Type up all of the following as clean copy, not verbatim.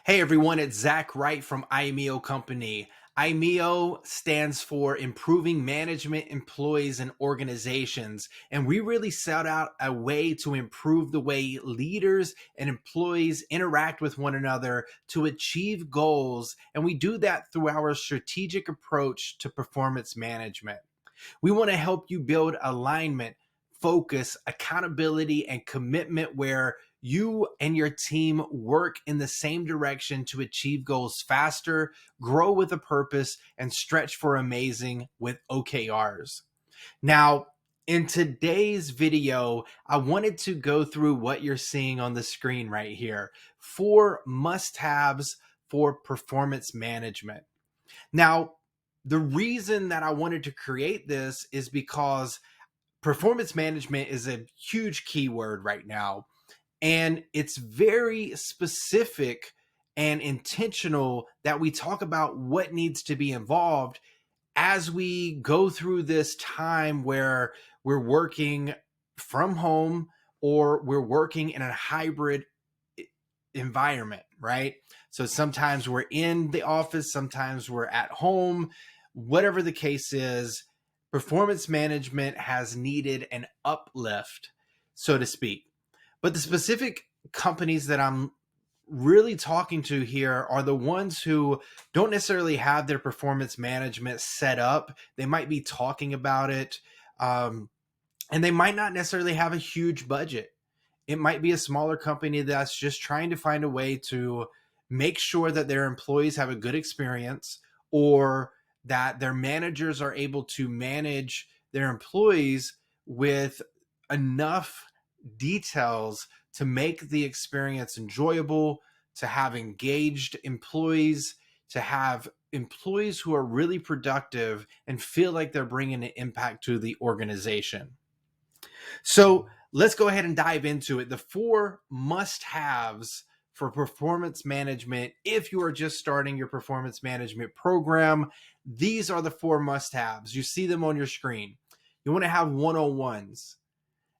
Hey everyone, it's Zach Wright from iMEO Company. iMEO stands for Improving Management, Employees, and Organizations. And we really set out a way to improve the way leaders and employees interact with one another to achieve goals. And we do that through our strategic approach to performance management. We want to help you build alignment, focus, accountability, and commitment where you and your team work in the same direction to achieve goals faster, grow with a purpose, and stretch for amazing with OKRs. Now, in today's video, I wanted to go through what you're seeing on the screen right here. 4 must-haves for performance management. Now, the reason that I wanted to create this is because performance management is a huge keyword right now, and it's very specific and intentional that we talk about what needs to be involved as we go through this time where we're working from home or we're working in a hybrid environment, right? So sometimes we're in the office, sometimes we're at home, whatever the case is, performance management has needed an uplift, so to speak. But the specific companies that I'm really talking to here are the ones who don't necessarily have their performance management set up. They might be talking about it, and they might not necessarily have a huge budget. It might be a smaller company that's just trying to find a way to make sure that their employees have a good experience, or that their managers are able to manage their employees with enough details to make the experience enjoyable, to have engaged employees, to have employees who are really productive and feel like they're bringing an impact to the organization. So let's go ahead and dive into it. The 4 must-haves for performance management. If you are just starting your performance management program, these are the 4 must-haves. You see them on your screen. You want to have one-on-ones,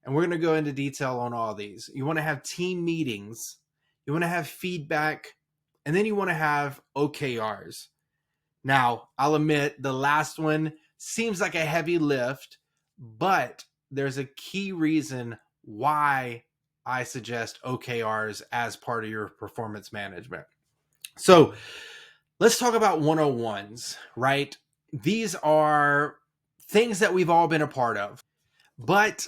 and we're going to go into detail on all these. You want to have team meetings. You want to have feedback, and then you want to have OKRs. Now, I'll admit the last one seems like a heavy lift, but there's a key reason why I suggest OKRs as part of your performance management. So let's talk about 101s, right? These are things that we've all been a part of, but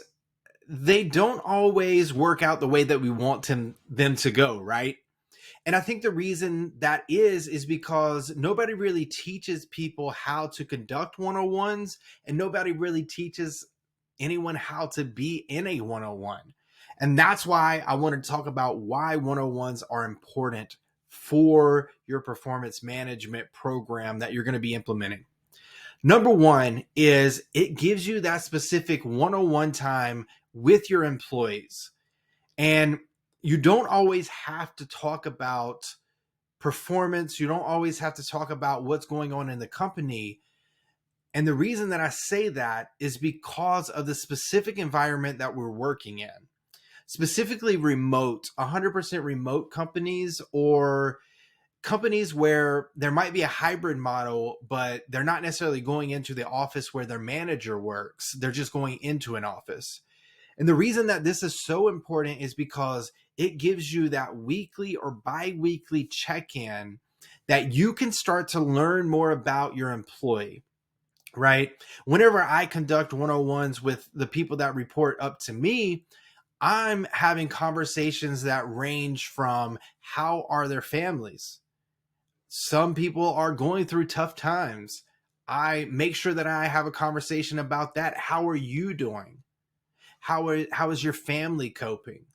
they don't always work out the way that we want them to go, right? And I think the reason that is because nobody really teaches people how to conduct 101s, and nobody really teaches anyone how to be in a 101. And that's why I want to talk about why 101s are important for your performance management program that you're going to be implementing. Number 1 is it gives you that specific 101 time with your employees. And you don't always have to talk about performance. You don't always have to talk about what's going on in the company. And the reason that I say that is because of the specific environment that we're working in, specifically remote, 100% remote companies, or companies where there might be a hybrid model, but they're not necessarily going into the office where their manager works. They're just going into an office. And the reason that this is so important is because it gives you that weekly or bi-weekly check-in that you can start to learn more about your employee, right? Whenever I conduct 101s with the people that report up to me, I'm having conversations that range from how are their families? Some people are going through tough times. I make sure that I have a conversation about that. How are you doing? How is your family coping?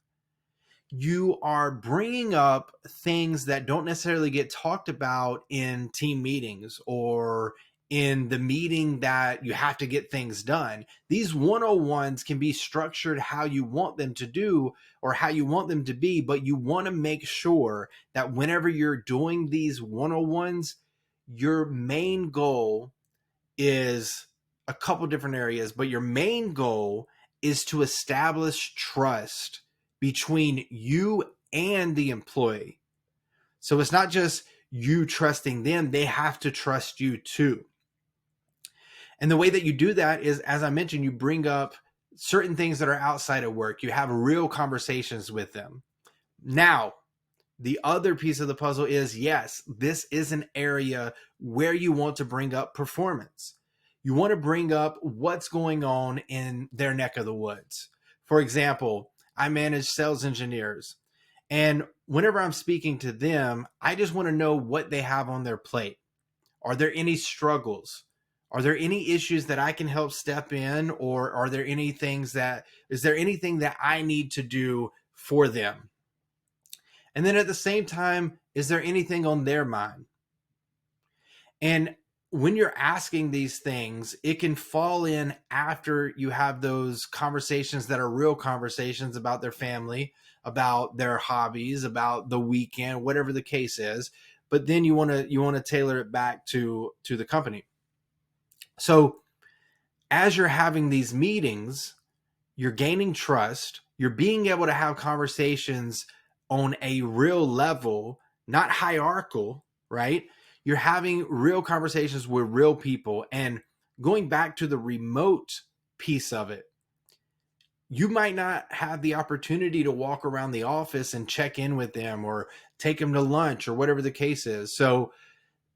You are bringing up things that don't necessarily get talked about in team meetings or in the meeting that you have to get things done. These 101s can be structured how you want them to do or how you want them to be, but you want to make sure that whenever you're doing these 101s, your main goal is a couple different areas, but your main goal is to establish trust between you and the employee. So it's not just you trusting them, they have to trust you too. And the way that you do that is, as I mentioned, you bring up certain things that are outside of work. You have real conversations with them. Now, the other piece of the puzzle is, yes, this is an area where you want to bring up performance. You want to bring up what's going on in their neck of the woods. For example, I manage sales engineers. And whenever I'm speaking to them, I just want to know what they have on their plate. Are there any struggles? Are there any issues that I can help step in? Or are there any things that, is there anything that I need to do for them? And then at the same time, is there anything on their mind? And when you're asking these things, it can fall in after you have those conversations that are real conversations about their family, about their hobbies, about the weekend, whatever the case is. But then you want to tailor it back to the company. So as you're having these meetings, you're gaining trust, you're being able to have conversations on a real level, not hierarchical, right? You're having real conversations with real people. And going back to the remote piece of it, you might not have the opportunity to walk around the office and check in with them or take them to lunch or whatever the case is. So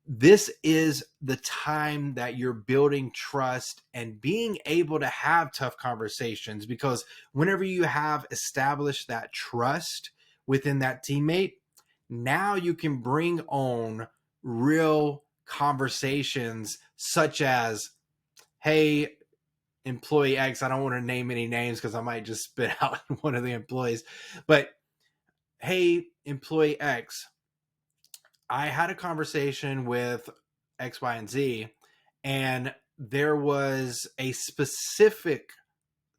this is the time that you're building trust and being able to have tough conversations, because whenever you have established that trust within that teammate, now you can bring on real conversations such as, hey, employee X, I don't want to name any names because I might just spit out one of the employees, but hey, employee X, I had a conversation with X, Y, and Z, and there was a specific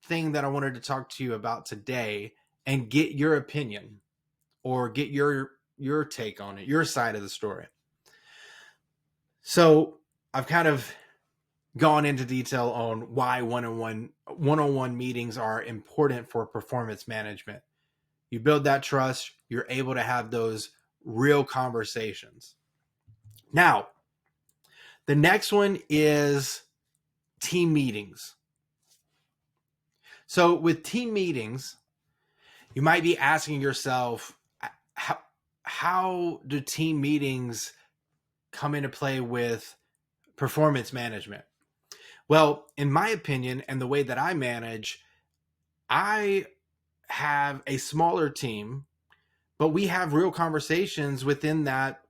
thing that I wanted to talk to you about today and get your opinion or get your take on it, your side of the story. So I've kind of gone into detail on why one-on-one meetings are important for performance management. You build that trust, you're able to have those real conversations. Now, the next one is team meetings. So with team meetings, you might be asking yourself, how do team meetings come into play with performance management? Well, in my opinion, and the way that I manage, I have a smaller team, but we have real conversations within that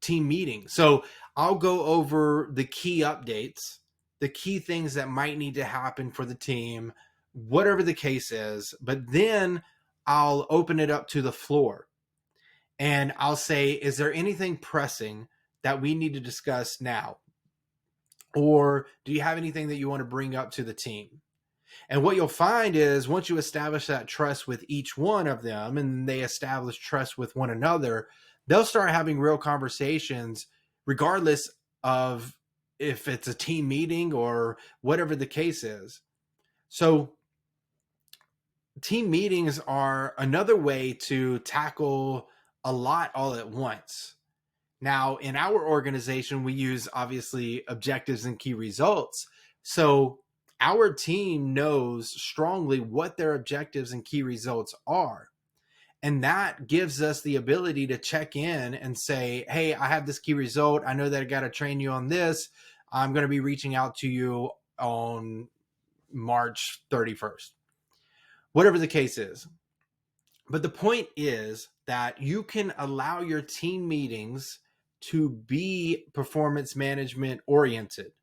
team meeting. So I'll go over the key updates, the key things that might need to happen for the team, whatever the case is. But then I'll open it up to the floor and I'll say, is there anything pressing that we need to discuss now? Or do you have anything that you want to bring up to the team? And what you'll find is once you establish that trust with each one of them and they establish trust with one another, they'll start having real conversations regardless of if it's a team meeting or whatever the case is. So team meetings are another way to tackle a lot all at once. Now, in our organization, we use obviously objectives and key results. So our team knows strongly what their objectives and key results are. And that gives us the ability to check in and say, hey, I have this key result. I know that I got to train you on this. I'm going to be reaching out to you on March 31st, whatever the case is. But the point is that you can allow your team meetings to be performance management oriented.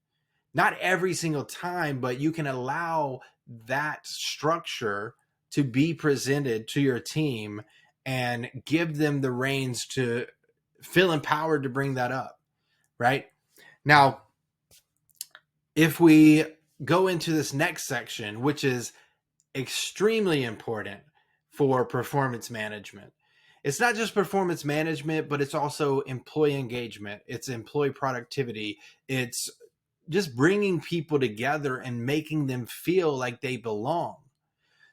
Not every single time, but you can allow that structure to be presented to your team and give them the reins to feel empowered to bring that up, right? Now, if we go into this next section, which is extremely important for performance management, it's not just performance management, but it's also employee engagement. It's employee productivity. It's just bringing people together and making them feel like they belong.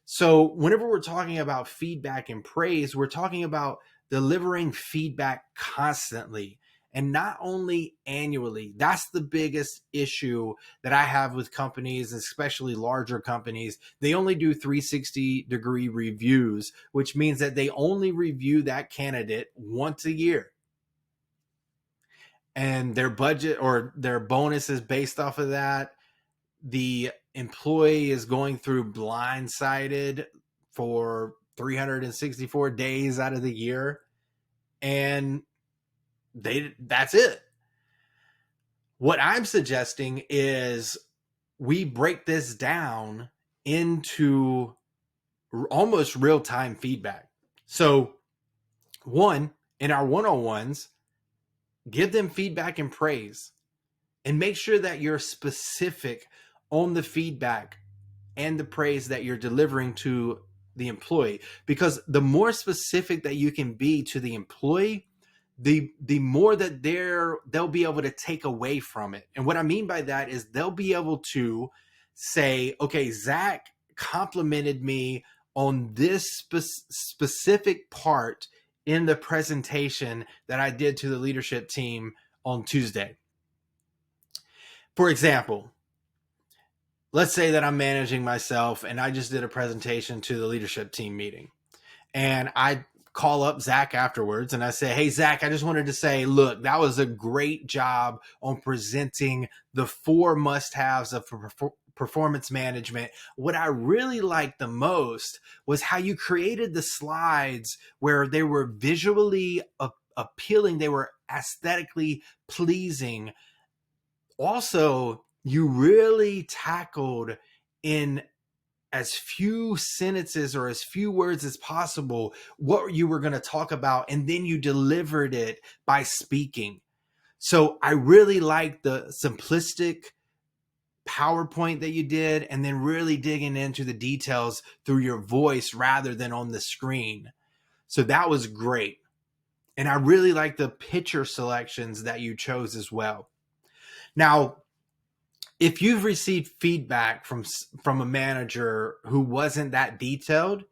So whenever we're talking about feedback and praise, we're talking about delivering feedback constantly and not only annually. That's the biggest issue that I have with companies, especially larger companies. They only do 360-degree reviews, which means that they only review that candidate once a year. And their budget or their bonus is based off of that. The employee is going through blindsided for 364 days out of the year, and that's it. What I'm suggesting is we break this down into almost real-time feedback. So, one, in our one-on-ones, give them feedback and praise, and make sure that you're specific on the feedback and the praise that you're delivering to the employee. Because the more specific that you can be to the employee, the more that they'll be able to take away from it. And what I mean by that is they'll be able to say, okay, Zach complimented me on this specific part in the presentation that I did to the leadership team on Tuesday. For example, let's say that I'm managing myself and I just did a presentation to the leadership team meeting, and I call up Zach afterwards and I say, hey, Zach, I just wanted to say, look, that was a great job on presenting the 4 must-haves of performance management. What I really liked the most was how you created the slides where they were visually appealing. They were aesthetically pleasing. Also, you really tackled in as few sentences or as few words as possible what you were going to talk about, and then you delivered it by speaking. So I really like the simplistic PowerPoint that you did, and then really digging into the details through your voice rather than on the screen. So that was great. And I really like the picture selections that you chose as well. Now, if you've received feedback from a manager who wasn't that detailed,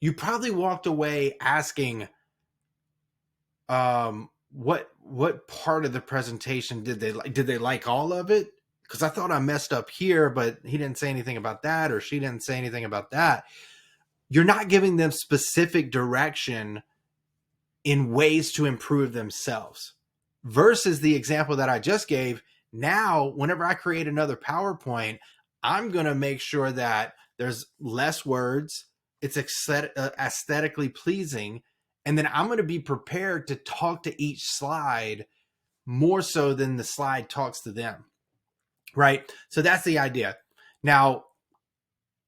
you probably walked away asking, what part of the presentation did they like? Did they like all of it? Because I thought I messed up here, but he didn't say anything about that, or she didn't say anything about that. You're not giving them specific direction in ways to improve themselves. Versus the example that I just gave, now, whenever I create another PowerPoint, I'm going to make sure that there's less words, it's aesthetically pleasing, and then I'm going to be prepared to talk to each slide more so than the slide talks to them, right? So that's the idea. Now,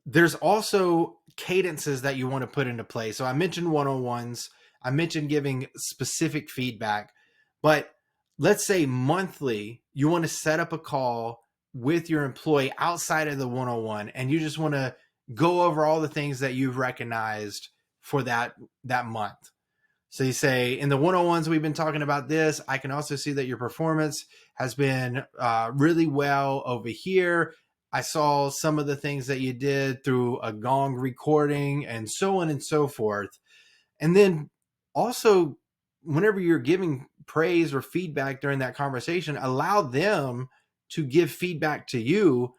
there's also cadences that you want to put into play. So I mentioned one-on-ones. I mentioned giving specific feedback, but let's say monthly, you want to set up a call with your employee outside of the one-on-one, and you just want to go over all the things that you've recognized for that month. So you say, in the one-on-ones, we've been talking about this. I can also see that your performance has been really well over here. I saw some of the things that you did through a gong recording and so on and so forth. And then also, whenever you're giving praise or feedback during that conversation, allow them to give feedback to you,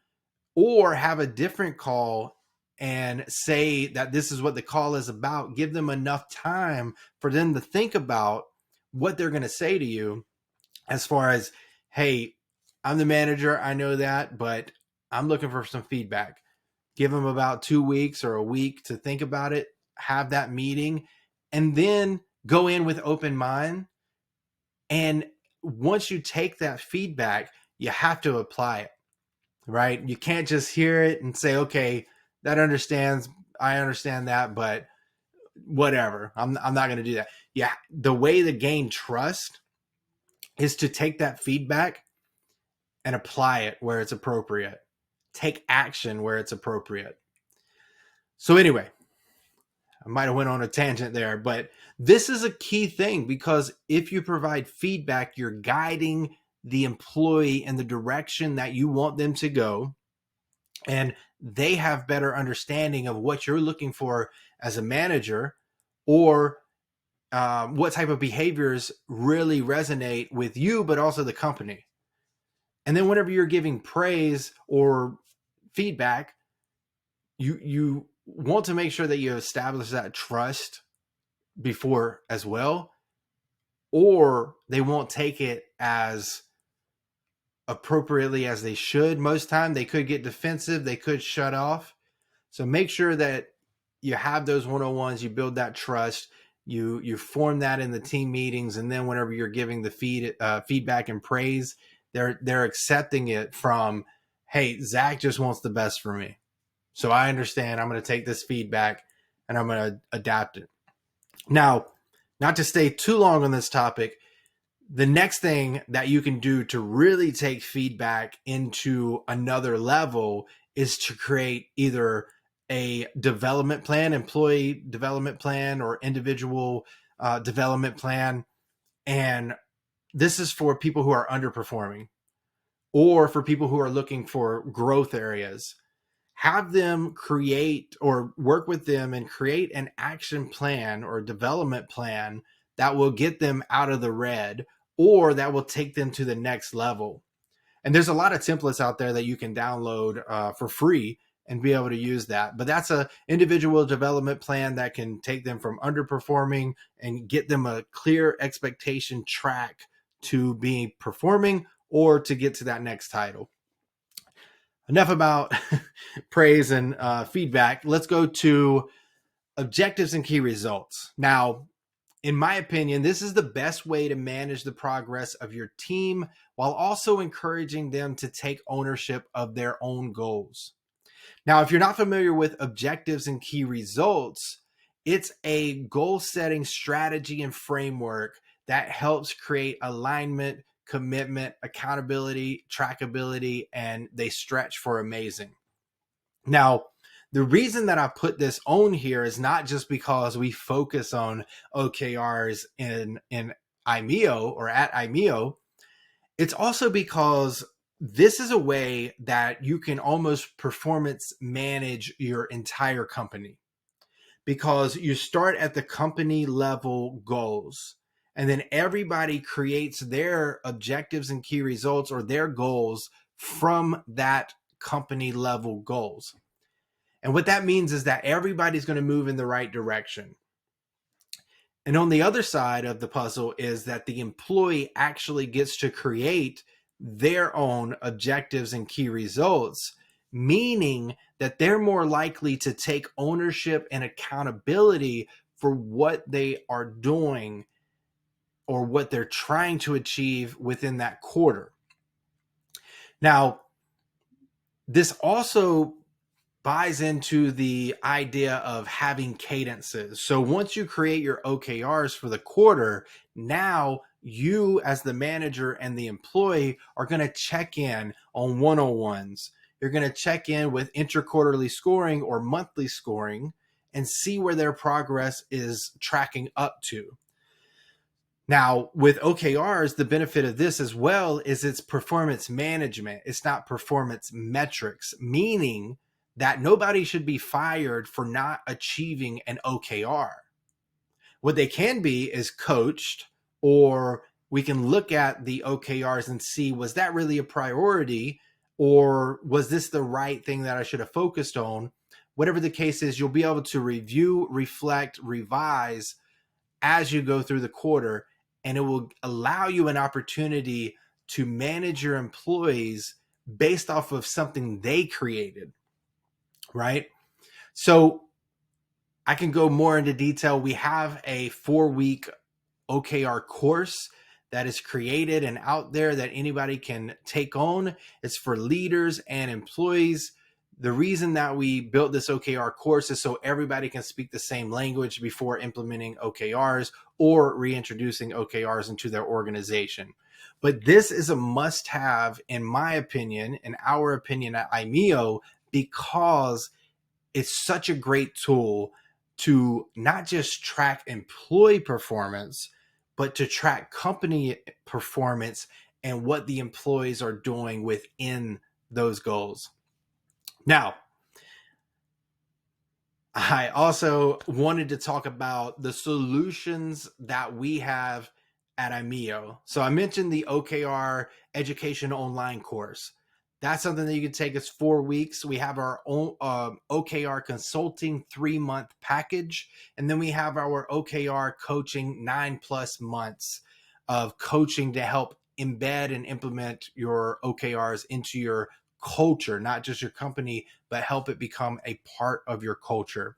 or have a different call and say that this is what the call is about. Give them enough time for them to think about what they're going to say to you, as far as, hey, I'm the manager, I know that, but I'm looking for some feedback. Give them about 2 weeks or a week to think about it, have that meeting, and then go in with open mind. And once you take that feedback, you have to apply it, right? You can't just hear it and say, okay, I understand that, but whatever. I'm not going to do that. Yeah. The way to gain trust is to take that feedback and apply it where it's appropriate. Take action where it's appropriate. So anyway, I might have went on a tangent there, but this is a key thing, because if you provide feedback, you're guiding the employee in the direction that you want them to go, and they have better understanding of what you're looking for as a manager, or what type of behaviors really resonate with you, but also the company. And then whenever you're giving praise or feedback, you want to make sure that you establish that trust before as well, or they won't take it as appropriately as they should. Most time they could get defensive, they could shut off. So make sure that you have those one-on-ones, you build that trust, you form that in the team meetings, and then whenever you're giving the feedback and praise, they're accepting it from, hey, Zach just wants the best for me. So I understand. I'm going to take this feedback and I'm going to adapt it. Now, not to stay too long on this topic, the next thing that you can do to really take feedback into another level is to create either a development plan, employee development plan, or individual development plan. And this is for people who are underperforming or for people who are looking for growth areas. Have them create or work with them and create an action plan or development plan that will get them out of the red or that will take them to the next level. And there's a lot of templates out there that you can download for free and be able to use that. But that's a individual development plan that can take them from underperforming and get them a clear expectation track to be performing or to get to that next title. Enough about praise and feedback. Let's go to objectives and key results. Now, in my opinion, this is the best way to manage the progress of your team while also encouraging them to take ownership of their own goals. Now, if you're not familiar with objectives and key results, it's a goal setting strategy and framework that helps create alignment, commitment, accountability, trackability, and they stretch for amazing. Now, the reason that I put this on here is not just because we focus on OKRs in iMEO or at iMEO. It's also because this is a way that you can almost performance manage your entire company, because you start at the company level goals and then everybody creates their objectives and key results or their goals from that company level goals. And what that means is that everybody's going to move in the right direction. And on the other side of the puzzle is that the employee actually gets to create their own objectives and key results, meaning that they're more likely to take ownership and accountability for what they are doing or what they're trying to achieve within that quarter. Now, this also buys into the idea of having cadences. So once you create your OKRs for the quarter, now you as the manager and the employee are going to check in on one-on-ones. You're going to check in with interquarterly scoring or monthly scoring and see where their progress is tracking up to. Now, with OKRs, the benefit of this as well is it's performance management. It's not performance metrics, meaning that nobody should be fired for not achieving an OKR. What they can be is coached, or we can look at the OKRs and see, was that really a priority? Or was this the right thing that I should have focused on? Whatever the case is, you'll be able to review, reflect, revise as you go through the quarter, and it will allow you an opportunity to manage your employees based off of something they created, right? So I can go more into detail. We have a 4-week OKR course that is created and out there that anybody can take on. It's for leaders and employees. The reason that we built this OKR course is so everybody can speak the same language before implementing OKRs or reintroducing OKRs into their organization. But this is a must-have, in my opinion, in our opinion at iMEO, because it's such a great tool to not just track employee performance, but to track company performance and what the employees are doing within those goals. Now, I also wanted to talk about the solutions that we have at iMEO. So I mentioned the OKR education online course. That's something that you can take. It's 4 weeks. We have our own OKR consulting 3-month package. And then we have our OKR coaching 9+ months of coaching to help embed and implement your OKRs into your culture, not just your company, but help it become a part of your culture.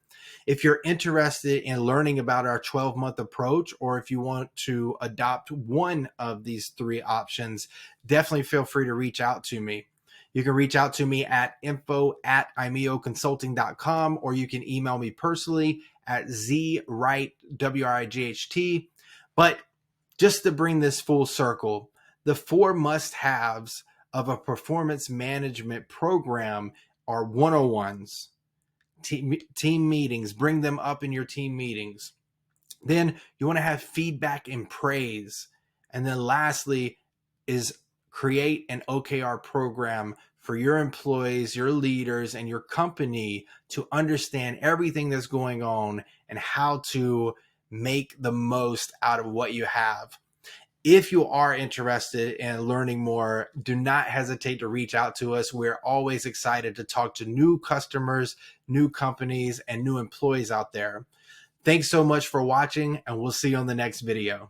If you're interested in learning about our 12-month approach, or if you want to adopt one of these 3 options, definitely feel free to reach out to me. You can reach out to me at info@imeoconsulting.com, or you can email me personally at zwright, WRIGHT. But just to bring this full circle, the 4 must-haves of a performance management program are 101s, team meetings, bring them up in your team meetings. Then you want to have feedback and praise. And then lastly is create an OKR program for your employees, your leaders, and your company to understand everything that's going on and how to make the most out of what you have. If you are interested in learning more, do not hesitate to reach out to us. We're always excited to talk to new customers, new companies, and new employees out there. Thanks so much for watching, and we'll see you on the next video.